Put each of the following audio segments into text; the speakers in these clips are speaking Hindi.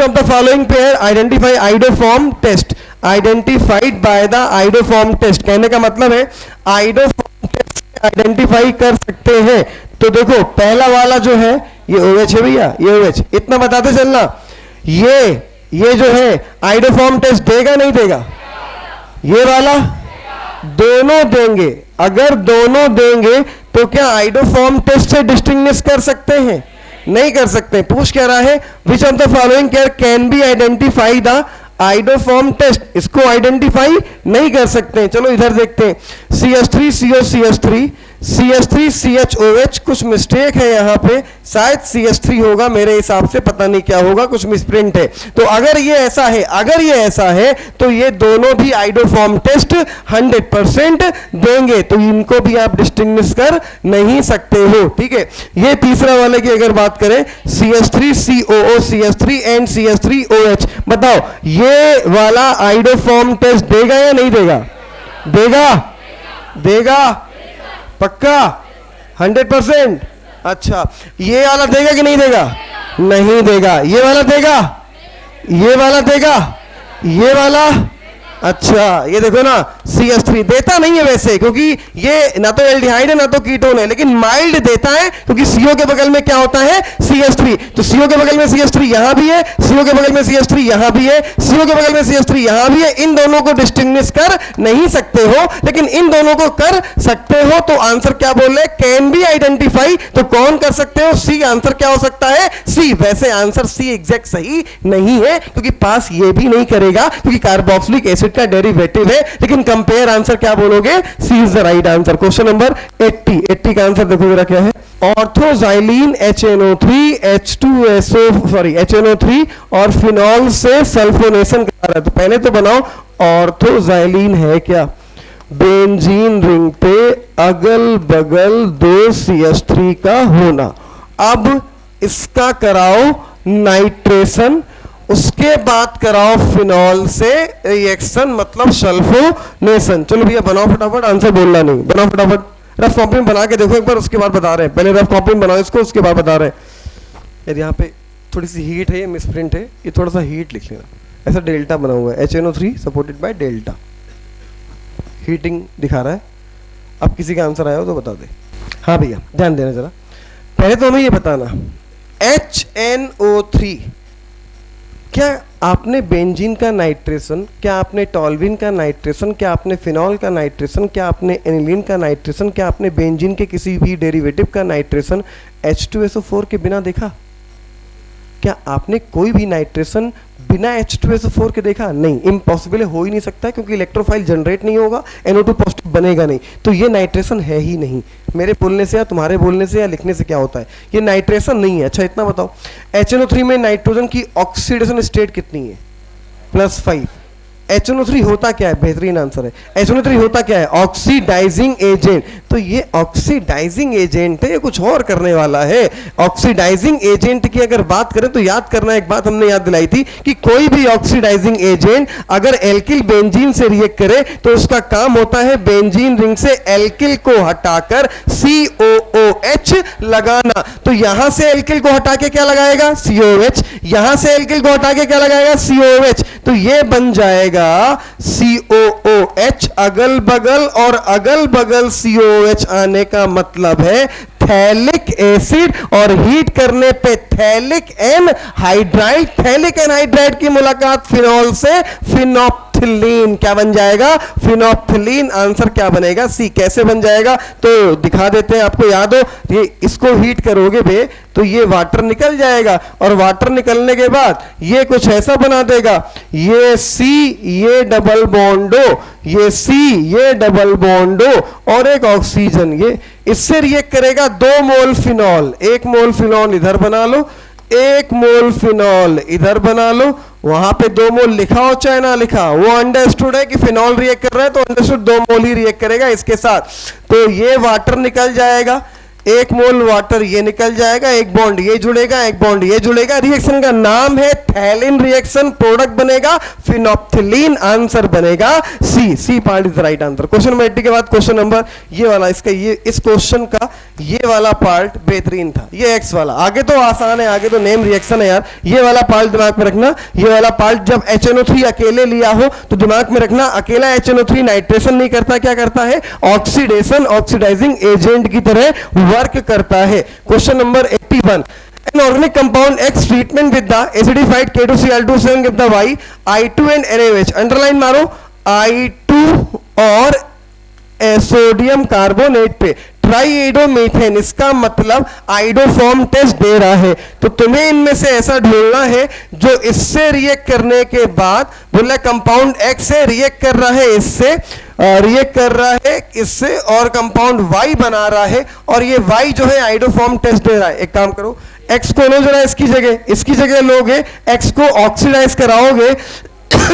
Of the following pair identify iodoform test, identified by the iodoform test, कहने का मतलब है आइडोफॉर्म टेस्ट से आइडेंटिफाई कर सकते हैं। तो देखो पहला वाला जो है ये OH है भैया, ये OH, इतना बताते चलना। ये जो है आइडोफॉर्म टेस्ट देगा नहीं देगा? ये वाला दोनों देंगे। अगर दोनों देंगे तो क्या आइडोफॉर्म टेस्ट से डिस्टिंग्विश कर सकते हैं? नहीं कर सकते। पूछ क्या रहा है, which of the following care can be identify the iodoform test, इसको आइडेंटिफाई नहीं कर सकते। चलो इधर देखते हैं, CH3 CO CH3 CH3 CHOH, कुछ मिस्टेक है यहाँ पे, शायद CH3 होगा मेरे हिसाब से, पता नहीं क्या होगा, कुछ मिसप्रिंट है। तो अगर ये ऐसा है, अगर ये ऐसा है तो ये दोनों भी आइडोफॉर्म टेस्ट 100% देंगे, तो इनको भी आप डिस्टिंग्विश कर नहीं सकते हो। ठीक है, ये तीसरा वाले की अगर बात करें, CH3 COO CH3 and CH3OH, बताओ ये वाला आइडोफॉर्म टेस्ट देगा या नहीं देगा? देगा, देगा पक्का 100%। अच्छा, ये वाला देगा कि नहीं देगा? नहीं देगा। ये वाला देगा, ये वाला देगा, ये वाला, अच्छा ये देखो ना CH3 देता नहीं है वैसे, क्योंकि ये ना तो एल्डिहाइड है ना तो कीटोन है, लेकिन माइल्ड देता है क्योंकि CO के बगल में क्या होता है? CH3। तो CO के बगल में CH3 यहां भी है, CO के बगल में CH3 यहां भी है, CO के बगल में CH3 यहां भी है। इन दोनों को डिस्टिंग्विश कर नहीं सकते हो, लेकिन इन दोनों को कर सकते हो। तो आंसर क्या बोल रहे? Can be identify. तो कौन कर सकते हो? C। आंसर क्या हो सकता है? C। वैसे आंसर C एग्जैक्ट सही नहीं है, क्योंकि पास ये भी नहीं करेगा, क्योंकि कार्बोक्सिलिक एसिड का डेरिवेटिव है। लेकिन कंपेयर आंसर क्या बोलोगे? C is the right answer. Question number 80 का आंसर देखो जरा क्या है। ऑर्थोजाइलिन HNO3 HNO3 और फिनॉल से सल्फोनेशन करा रहा है। तो पहले तो बनाओ ऑर्थोजाइलिन है क्या? बेंजीन रिंग पे अगल बगल 2 CH3 का होना। अब इसका कराओ नाइट्रेशन, उसके बाद कराओ फिनॉल से रिएक्शन, मतलब सल्फोनेशन। चलो भैया बनाओ फटाफट, आंसर बोलना नहीं, बनाओ फटाफट। रफ कॉपी में बना के देखो एक बार, उसके बाद बता रहे हैं। पहले रफ कॉपी में बनाओ इसको, उसके बाद बता रहे हैं। यदि यहाँ पे थोड़ी सी हीट है, ये मिसप्रिंट है, ये थोड़ा सा हीट लिख लेना। ऐसा डेल्टा बना हुआ है, HNO3 supported by delta, heating दिखा रहा है। अब किसी का आंसर आया हो तो बता दे। हाँ भैया ध्यान देना जरा, पहले तो हमें ये बताना HNO3, क्या आपने बेंजीन का नाइट्रेशन, क्या आपने टॉल्विन का नाइट्रेशन, क्या आपने फिनॉल का नाइट्रेशन, क्या आपने एनिलीन का नाइट्रेशन, क्या आपने बेंजीन के किसी भी डेरिवेटिव का नाइट्रेशन H2SO4 के बिना देखा? क्या आपने कोई भी नाइट्रेशन बिना H2SO4 के देखा? नहीं, इम्पॉसिबल हो ही नहीं सकता, क्योंकि इलेक्ट्रोफाइल जनरेट नहीं होगा, NO2 पॉजिटिव बनेगा नहीं, तो ये नाइट्रेशन है ही नहीं। मेरे बोलने से या तुम्हारे बोलने से या लिखने से क्या होता है? ये नाइट्रेशन नहीं है। अच्छा इतना बताओ, HNO3 में नाइट्रोजन की ऑक्सीडेशन स्टेट कितनी है? +5। HNO3 होता क्या है? बेहतरीन आंसर है। HNO3 होता क्या है? Oxidising agent. तो ये ऑक्सीडाइजिंग एजेंट है, ये कुछ और करने वाला है। ऑक्सीडाइजिंग एजेंट की अगर बात करें तो याद करना, एक बात हमने याद दिलाई थी कि कोई भी ऑक्सीडाइजिंग एजेंट अगर एल्किल बेंजीन से रिएक्ट करे तो उसका काम होता है बेंजीन रिंग से एल्किल को हटाकर COOH लगाना। तो यहां से एल्किल को हटा के क्या लगाएगा? COH। यहां से एल्किल को हटा के क्या लगाएगा? COH। तो ये बन जाएगा COOH अगल बगल, और अगल बगल COOH आने का मतलब है थैलिक एसिड, और हीट करने पे थैलिक एनहाइड्राइड, थैलिक एनहाइड्राइड की मुलाकात फिनॉल से फिनोप्थिलीन, क्या बन जाएगा? फिनोप्थिलीन। आंसर क्या बनेगा? C। कैसे बन जाएगा तो दिखा देते हैं, आपको याद हो, ये इसको हीट करोगे बे तो ये वाटर निकल जाएगा, और वाटर निकलने के बाद ये कुछ ऐसा बना देगा, ये C ये डबल बॉन्डो, ये C ये डबल बॉन्डो, और एक ऑक्सीजन, ये इससे रिएक्ट करेगा 2 मोल फिनॉल। 1 मोल फिनॉल इधर बना लो, 1 मोल फिनॉल इधर बना लो। वहां पे 2 मोल लिखा हो चाहे ना लिखा, वो अंडरस्टूड है कि फिनॉल रिएक्ट कर रहा है, तो अंडरस्टूड 2 मोल ही रिएक्ट करेगा इसके साथ। तो ये वाटर निकल जाएगा, एक मोल वाटर ये निकल जाएगा, एक बॉन्ड ये जुड़ेगा, एक बॉन्ड ये जुड़ेगा। रिएक्शन का नाम है थैलिन रिएक्शन, प्रोडक्ट बनेगा फिनोप्थिलीन, आंसर बनेगा C. C part is right answer. Question number 80 के बाद क्वेश्चन नंबर ये वाला, इसका ये इस क्वेश्चन का ये वाला पार्ट बेहतरीन था, ये एक्स वाला। आगे तो आसान है, आगे तो नेम रिएक्शन है यार। ये वाला पार्ट दिमाग में रखना, ये वाला पार्ट जब HNO3 अकेले लिया हो तो दिमाग में रखना, अकेला HNO3 नाइट्रेशन नहीं करता, क्या करता है? ऑक्सीडेशन, ऑक्सीडाइजिंग एजेंट की तरह वर्क करता है। Question number 81, an organic compound X treatment with the acidified K2Cl2 give the Y, I2 and NaOH। Underline मारो, I2 और सोडियम कार्बोनेट पे ट्राईएडोमीथेन, इसका मतलब आइडोफॉर्म टेस्ट दे रहा है। तो तुम्हें इनमें से ऐसा ढूंढना है जो इससे रिएक्ट करने के बाद, बोला कंपाउंड एक्स से रिएक्ट कर रहा है, इससे रिएक्ट कर रहा है इससे, और कंपाउंड वाई बना रहा है, और ये वाई जो है आइडोफॉर्म टेस्ट दे रहा है। एक काम करो, एक्स को लो जरा, इसकी जगह लोगे, एक्स को ऑक्सीडाइज कराओगे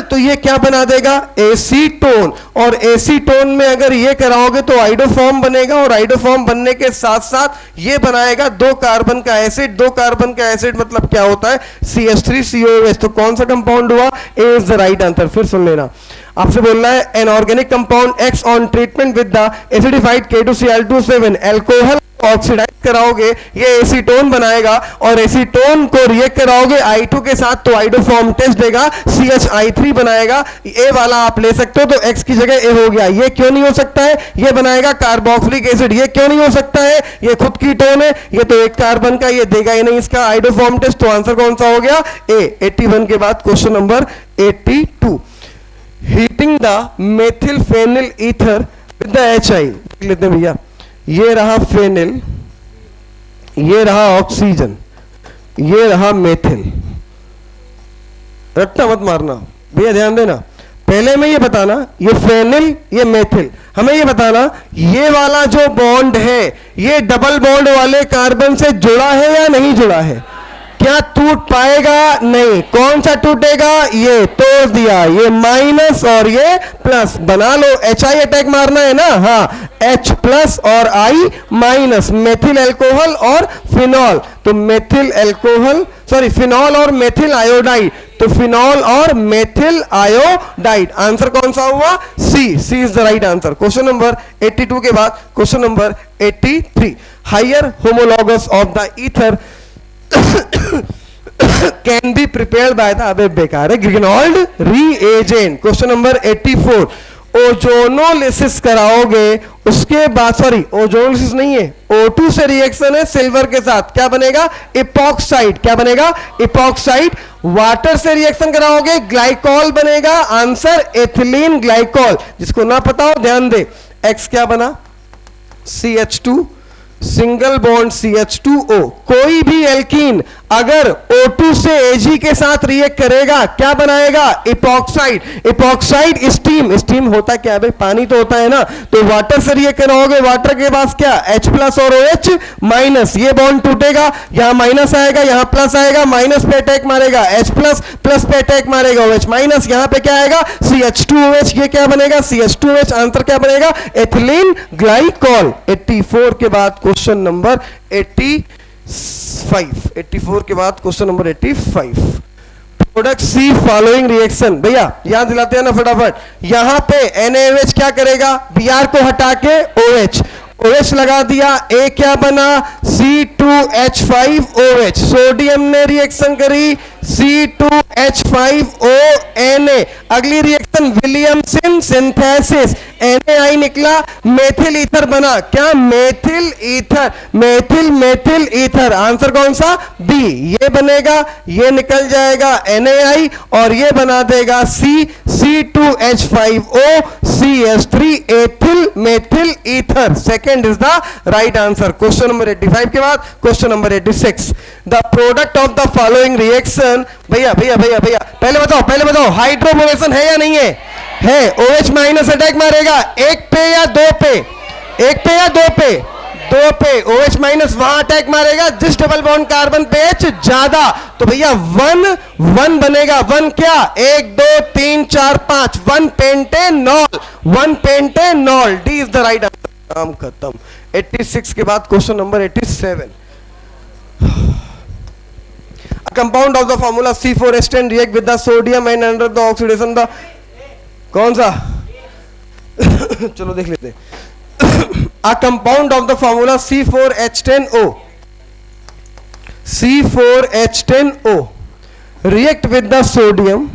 तो ये क्या बना देगा? एसीटोन। और एसीटोन में अगर ये कराओगे तो आइडोफॉर्म बनेगा, और आइडोफॉर्म बनने के साथ साथ ये बनाएगा 2 कार्बन का एसिड। 2 कार्बन का एसिड मतलब क्या होता है? CH3COOH। तो कौन सा कंपाउंड हुआ? A is the right answer. फिर सुन लेना, आपसे बोल रहा है an organic compound X on treatment with the acidified K2Cl2 alcohol oxidise कराओगे, ये एसीटोन बनाएगा, और एसीटोन को रिएक्ट कराओगे I2 के साथ तो आइडोफॉर्म टेस्ट देगा, CHI3 बनाएगा। ए वाला आप ले सकते हो, तो एक्स की जगह ए हो गया। ये क्यों नहीं हो सकता है? ये बनाएगा कार्बोक्सिलिक एसिड। ये क्यों नहीं हो सकता है? ये खुद की टोन है, ये तो एक कार्बन का, ये देगा ही नहीं इसका आइडोफॉर्म टेस्ट। तो आंसर कौन सा हो गया? ए। 81 के बाद question number 82, heating the methyl phenyl ether with the HI। देख लेते हैं भैया, ये रहा फेनिल, ये रहा ऑक्सीजन, ये रहा मेथिल। रट्टा मत मारना भैया, ध्यान देना। पहले में ये बताना, ये फेनिल, ये मेथिल, हमें ये बताना ये वाला जो बॉन्ड है ये डबल बॉन्ड वाले कार्बन से जुड़ा है या नहीं जुड़ा है? क्या टूट पाएगा? नहीं। कौन सा टूटेगा? ये तोड़ दिया, ये माइनस और ये प्लस। बना लो, HI अटैक मारना है ना, हाँ, H प्लस और I माइनस, मेथिल अल्कोहल और फिनॉल। तो मेथिल अल्कोहल, सॉरी, फिनॉल और मेथिल आयोडाइड, तो फिनॉल और मेथिल आयोडाइड। आंसर कौन सा हुआ? C. C is the right answer. Question number 82 के बाद question number 83, higher homologous of the ether can be prepared by the, अबे बेकार है, Grignard reagent। Question number 84, ozonolysis कराओगे, उसके बाद, सॉरी ओजोनोलिसिस नहीं है, O2 से रिएक्शन है सिल्वर के साथ, क्या बनेगा? इपॉक्साइड। क्या बनेगा? इपॉक्साइड। वाटर से रिएक्शन कराओगे, ग्लाइकॉल बनेगा, आंसर एथिलीन ग्लाइकॉल। जिसको ना पता हो ध्यान दे, एक्स क्या बना? CH2 single bond CH2O। कोई भी एल्कीन अगर O2 से Ag के साथ रिएक्ट करेगा, क्या बनाएगा? इपॉक्साइड। इपॉक्साइड स्टीम, स्टीम होता क्या है भाई? पानी तो होता है ना। तो वाटर से रिएक्ट कराओगे, वाटर के पास क्या? H प्लस और OH माइनस, ये बॉन्ड टूटेगा, यहां माइनस आएगा, यहां प्लस आएगा, माइनस पे अटैक मारेगा, H प्लस, प्लस पे अटैक मारेगा OH माइनस, यहां पे क्या आएगा? CH2OH। ये क्या बनेगा? CH2OH। आंसर क्या बनेगा? Ethylene glycol. 84 के बाद क्वेश्चन नंबर 84 के बाद क्वेश्चन नंबर 85, प्रोडक्ट सी फॉलोइंग रिएक्शन। भैया याद दिलाते हैं ना फटाफट। यहां पे NaOH क्या करेगा? Br को हटा के OH लगा दिया, A क्या बना? C2H5OH। सोडियम ने रिएक्शन करी, C2H5ONa। अगली रिएक्शन विलियमसन सिंथेसिस, NaI निकला, मेथिल ईथर बना। क्या? Methyl ether. Methyl methyl ether. Answer कौन सा? बी। ये बनेगा, ये निकल जाएगा NaI, और ये बना देगा C2H5O CH3 ethyl methyl ether. Second is the right answer. Question number 85 के बाद question number 86, the product of the following reaction. भैया भैया भैया भैया पहले बताओ हाइड्रोबोरेशन है या नहीं है? है। OH माइनस अटैक मारेगा, एक पे या दो पे? एक पे या दो पे? दो पे। OH माइनस वहां अटैक मारेगा जिस डबल बॉन्ड कार्बन पे H ज्यादा। तो भैया 1 बनेगा। 1 क्या? 1 2 3 4 5, 1 pentanol. 1 pentanol. D is the right answer. काम खत्म। 86 के बाद question number 87। A compound of the formula C4H10 react with the sodium and under the oxidation the कौन सा चलो देख लेते हैं। A compound of the formula C4H10O C4H10O react with the sodium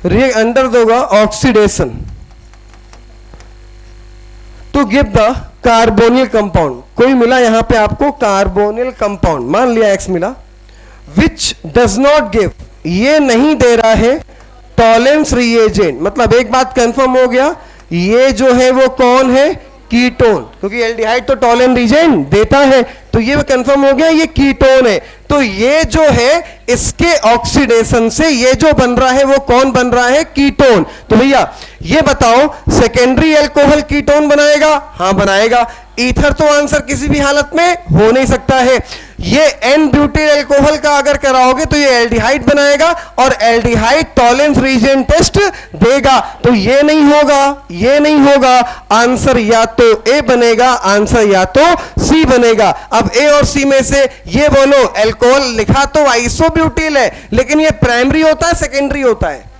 react under the oxidation to give the carbonyl compound. कोई मिला यहां पे आपको कार्बोनिल कंपाउंड, मान लिया X मिला, विच डज नॉट गिव, ये नहीं दे रहा है टॉलेंस रिएजेंट। मतलब एक बात कंफर्म हो गया, ये जो है वो कौन है, कीटोन, क्योंकि एल्डिहाइड तो टॉलेंस रिएजेंट देता है, तो ये कंफर्म हो गया ये कीटोन है। तो ये जो है इसके ऑक्सीडेशन से ये जो बन रहा है वो कौन बन रहा है, कीटोन। तो भैया ये बताओ सेकेंडरी एल्कोहल कीटोन बनाएगा, हाँ बनाएगा। ईथर तो आंसर किसी भी हालत में हो नहीं सकता है। ये एन ब्यूटिल एल्कोहल का अगर कराओगे तो ये एल्डिहाइड बनाएगा और एल्डिहाइड टॉलेंस रीजेंट टेस्ट देगा, तो ये नहीं होगा, ये नहीं होगा। आंसर या तो ए बनेगा, आंसर या तो सी बनेगा। अब ए और सी में से ये बोलो, एल्कोहल लिखा तो आइसोब्यूटिल है, लेकिन ये प्राइमरी होता है सेकेंडरी होता है,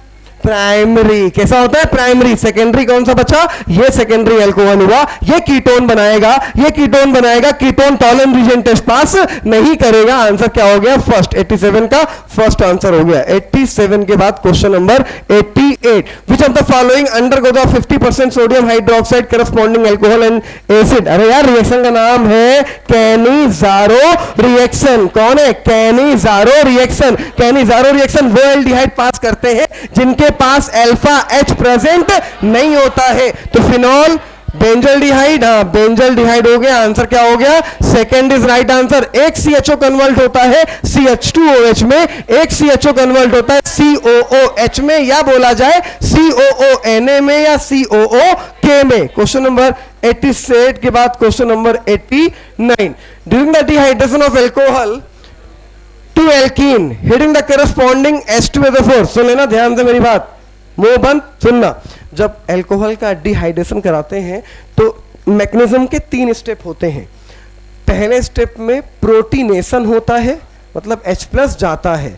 प्राइमरी। कैसा होता है, प्राइमरी। सेकेंडरी कौन सा बचा, ये सेकेंडरी एल्कोहल हुआ, ये कीटोन बनाएगा, ये कीटोन बनाएगा। Ketone Tollens reagent test pass नहीं करेगा। आंसर क्या हो गया, फर्स्ट। 87 का फर्स्ट आंसर हो गया। 87 के बाद question number 88। Which of the following undergo the 50% sodium hydroxide corresponding alcohol and acid. अरे यार रिएक्शन का नाम है कैनिजारो रिएक्शन। कौन है, कैनिजारो रिएक्शन। कैनिजारो रिएक्शन वो एल्डिहाइड पास करते हैं जिनके पास अल्फा एच प्रेजेंट नहीं होता है। तो फिनॉल बेंजल्डिहाइड, हाँ बेंजल्डिहाइड हो गया। आंसर क्या हो गया, सेकंड इज राइट आंसर। एक CHO कन्वर्ट होता है CH2OH में, एक CHO कन्वर्ट होता है COOH में, या बोला जाए COONA में या COOK में। क्वेश्चन नंबर 88 के बाद question number 89। During the dehydration of alcohol to alkene heating the corresponding H2SO4। सुन लेना ध्यान से मेरी बात, मुंह बंद सुनना। जब एल्कोहल का डिहाइड्रेशन कराते हैं तो मैकेनिज्म के 3 स्टेप होते हैं। पहले स्टेप में प्रोटीनेशन होता है, मतलब H+ जाता है।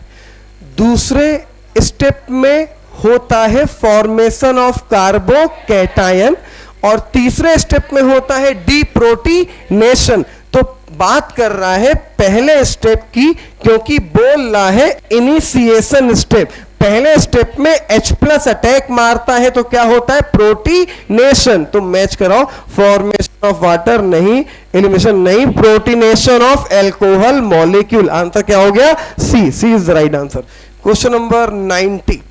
दूसरे स्टेप में होता है फॉर्मेशन ऑफ कार्बोकैटायन और तीसरे स्टेप में होता है डीप्रोटीनेशन। तो बात कर रहा है पहले स्टेप की, क्योंकि बोल रहा है इनिशिएशन स्टेप। पहले स्टेप में H+ अटैक मारता है तो क्या होता है, प्रोटीनेशन। तो मैच कराओ, फॉर्मेशन ऑफ वाटर नहीं, एलिमिनेशन नहीं, protonation of alcohol molecule. Answer क्या हो गया, C. C is the right answer. Question number 90।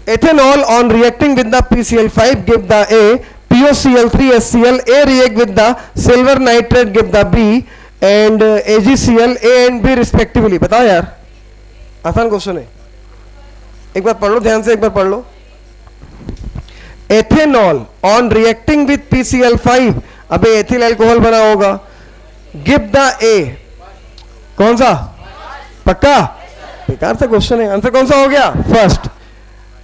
ethanol on reacting with the PCl5 give the A, POCl3HCl, A react with the silver nitrate give the B and AgCl A and B respectively। बताओ यार, आसान क्वेश्चन है, एक बार पढ़ लो ध्यान से, एक बार पढ़ लो। Ethanol on reacting with PCl5, अबे एथिल अल्कोहल बना होगा, गिव द ए, कौन सा, पक्का, बेकार सा क्वेश्चन है। आंसर कौन सा हो गया, फर्स्ट।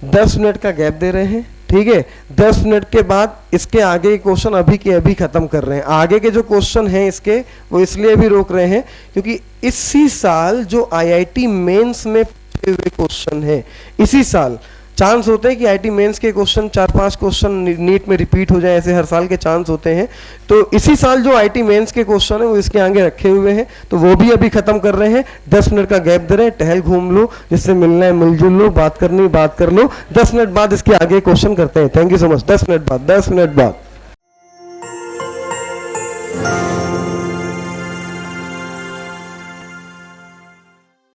10 मिनट का गैप दे रहे हैं, ठीक है। 10 मिनट के बाद इसके आगे क्वेश्चन अभी के अभी खत्म कर रहे हैं। आगे के जो क्वेश्चन हैं इसके वो इसलिए भी रोक रहे हैं क्योंकि इसी साल जो IIT मेंस में पूछे हुए क्वेश्चन है, इसी साल चांस होते हैं कि IIT मेंस के क्वेश्चन 4-5 क्वेश्चन नीट में रिपीट हो जाए, ऐसे हर साल के चांस होते हैं। तो इसी साल जो IIT मेंस के क्वेश्चन है वो इसके आगे रखे हुए हैं, तो वो भी अभी खत्म कर रहे हैं। 10 मिनट का गैप दे रहे हैं, टहल घूम लो, जिससे मिलना है मिलजुल लो, बात करनी बात कर लो। 10 मिनट बाद इसके आगे क्वेश्चन करते हैं। Thank you so much. 10 minute बाद, 10 मिनट बाद।